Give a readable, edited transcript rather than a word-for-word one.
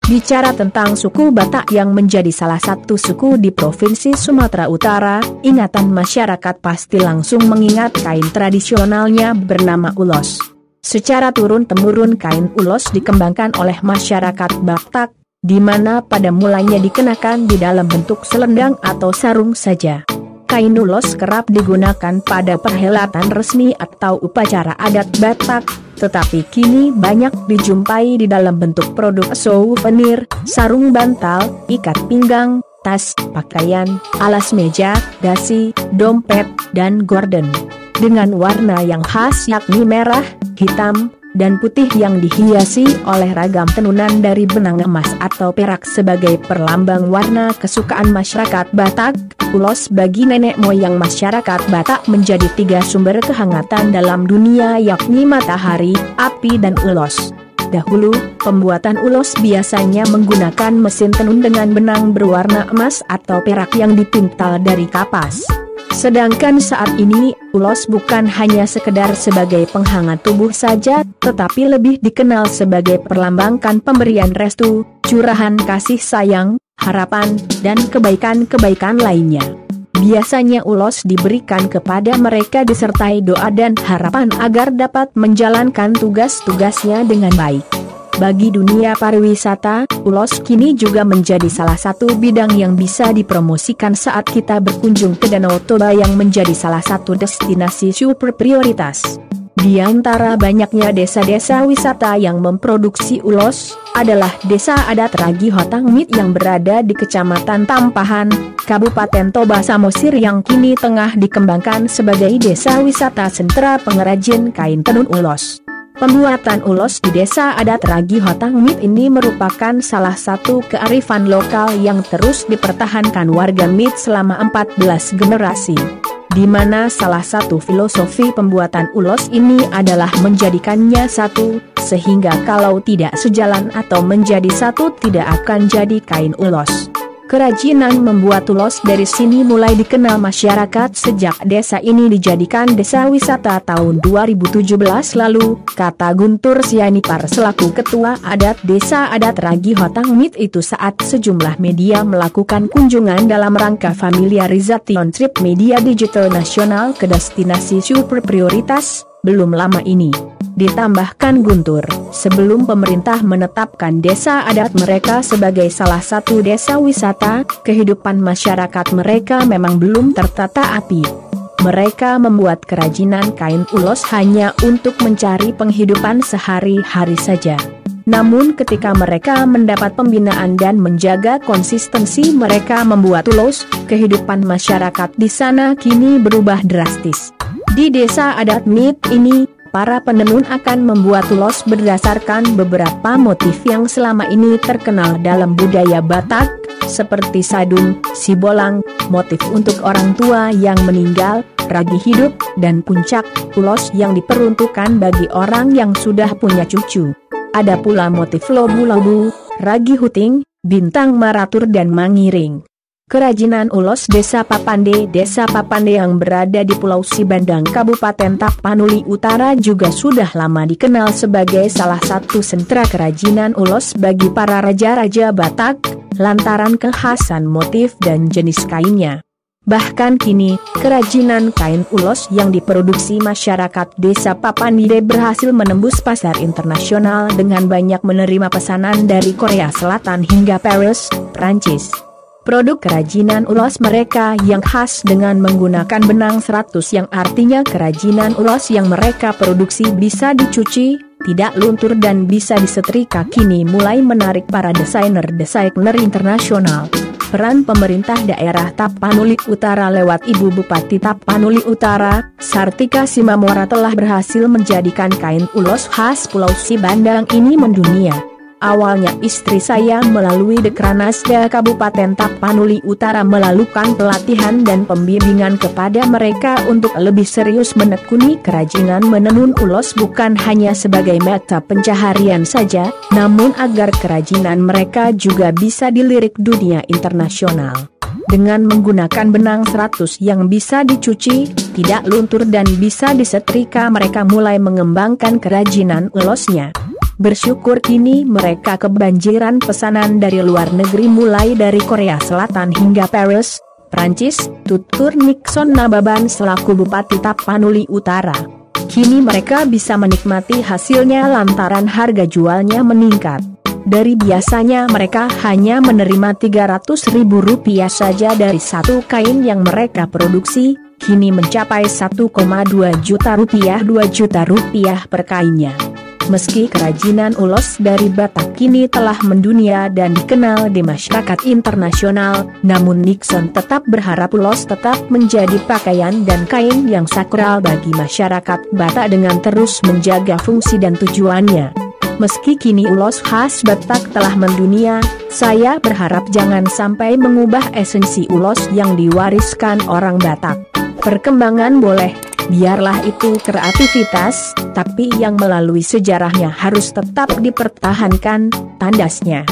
Bicara tentang suku Batak yang menjadi salah satu suku di Provinsi Sumatera Utara, ingatan masyarakat pasti langsung mengingat kain tradisionalnya bernama ulos. Secara turun-temurun kain ulos dikembangkan oleh masyarakat Batak, di mana pada mulanya dikenakan di dalam bentuk selendang atau sarung saja. Kain ulos kerap digunakan pada perhelatan resmi atau upacara adat Batak, tetapi kini banyak dijumpai di dalam bentuk produk souvenir, sarung bantal, ikat pinggang, tas, pakaian, alas meja, dasi, dompet, dan gorden. Dengan warna yang khas yakni merah, hitam, dan putih yang dihiasi oleh ragam tenunan dari benang emas atau perak sebagai perlambang warna kesukaan masyarakat Batak. Ulos bagi nenek moyang masyarakat Batak menjadi 3 sumber kehangatan dalam dunia yakni matahari, api dan ulos. Dahulu, pembuatan ulos biasanya menggunakan mesin tenun dengan benang berwarna emas atau perak yang dipintal dari kapas. Sedangkan saat ini, ulos bukan hanya sekedar sebagai penghangat tubuh saja, tetapi lebih dikenal sebagai perlambangkan pemberian restu, curahan kasih sayang, harapan, dan kebaikan-kebaikan lainnya. Biasanya ulos diberikan kepada mereka disertai doa dan harapan agar dapat menjalankan tugas-tugasnya dengan baik. Bagi dunia pariwisata, ulos kini juga menjadi salah satu bidang yang bisa dipromosikan saat kita berkunjung ke Danau Toba yang menjadi salah satu destinasi super prioritas. Di antara banyaknya desa-desa wisata yang memproduksi ulos, adalah Desa Adat Ragi Hotang Mit yang berada di Kecamatan Tampahan, Kabupaten Toba Samosir yang kini tengah dikembangkan sebagai desa wisata sentra pengrajin kain tenun ulos. Pembuatan ulos di Desa Adat Ragi Hotang Mit ini merupakan salah satu kearifan lokal yang terus dipertahankan warga Mit selama 14 generasi. Di mana salah satu filosofi pembuatan ulos ini adalah menjadikannya satu, sehingga kalau tidak sejalan atau menjadi satu tidak akan jadi kain ulos. Kerajinan membuat ulos dari sini mulai dikenal masyarakat sejak desa ini dijadikan desa wisata tahun 2017 lalu, kata Guntur Sianipar selaku Ketua Adat Desa Adat Ragi Hotang Mit itu saat sejumlah media melakukan kunjungan dalam rangka familiarisation trip media digital nasional ke destinasi super prioritas, belum lama ini. Ditambahkan Guntur, sebelum pemerintah menetapkan desa adat mereka sebagai salah satu desa wisata, kehidupan masyarakat mereka memang belum tertata api. Mereka membuat kerajinan kain ulos hanya untuk mencari penghidupan sehari-hari saja. Namun ketika mereka mendapat pembinaan dan menjaga konsistensi mereka membuat ulos, kehidupan masyarakat di sana kini berubah drastis. Di Desa Adat Mit ini, para penenun akan membuat ulos berdasarkan beberapa motif yang selama ini terkenal dalam budaya Batak, seperti sadung, sibolang, motif untuk orang tua yang meninggal, ragi hidup, dan puncak, ulos yang diperuntukkan bagi orang yang sudah punya cucu. Ada pula motif lobu-lobu, ragi huting, bintang maratur dan mangiring. Kerajinan ulos Desa Papande yang berada di Pulau Sibandang Kabupaten Tapanuli Utara juga sudah lama dikenal sebagai salah satu sentra kerajinan ulos bagi para raja-raja Batak, lantaran kekhasan motif dan jenis kainnya. Bahkan kini, kerajinan kain ulos yang diproduksi masyarakat Desa Papande berhasil menembus pasar internasional dengan banyak menerima pesanan dari Korea Selatan hingga Paris, Prancis. Produk kerajinan ulos mereka yang khas dengan menggunakan benang 100 yang artinya kerajinan ulos yang mereka produksi bisa dicuci, tidak luntur dan bisa disetrika kini mulai menarik para desainer internasional. Peran pemerintah daerah Tapanuli Utara lewat Ibu Bupati Tapanuli Utara, Sartika Simamora telah berhasil menjadikan kain ulos khas Pulau Sibandang ini mendunia. Awalnya istri saya melalui Dekranasda Kabupaten Tapanuli Utara melakukan pelatihan dan pembimbingan kepada mereka untuk lebih serius menekuni kerajinan menenun ulos bukan hanya sebagai mata pencaharian saja, namun agar kerajinan mereka juga bisa dilirik dunia internasional. Dengan menggunakan benang 100 yang bisa dicuci, tidak luntur dan bisa disetrika mereka mulai mengembangkan kerajinan ulosnya. Bersyukur kini mereka kebanjiran pesanan dari luar negeri mulai dari Korea Selatan hingga Paris, Prancis, tutur Nixon Nababan selaku Bupati Tapanuli Utara. Kini mereka bisa menikmati hasilnya lantaran harga jualnya meningkat. Dari biasanya mereka hanya menerima Rp300.000 saja dari satu kain yang mereka produksi, kini mencapai Rp1,2 juta, Rp2 juta per kainnya. Meski kerajinan ulos dari Batak kini telah mendunia dan dikenal di masyarakat internasional, namun Nixon tetap berharap ulos tetap menjadi pakaian dan kain yang sakral bagi masyarakat Batak dengan terus menjaga fungsi dan tujuannya. Meski kini ulos khas Batak telah mendunia, saya berharap jangan sampai mengubah esensi ulos yang diwariskan orang Batak. Perkembangan boleh, biarlah itu kreativitas, tapi yang melalui sejarahnya harus tetap dipertahankan, tandasnya.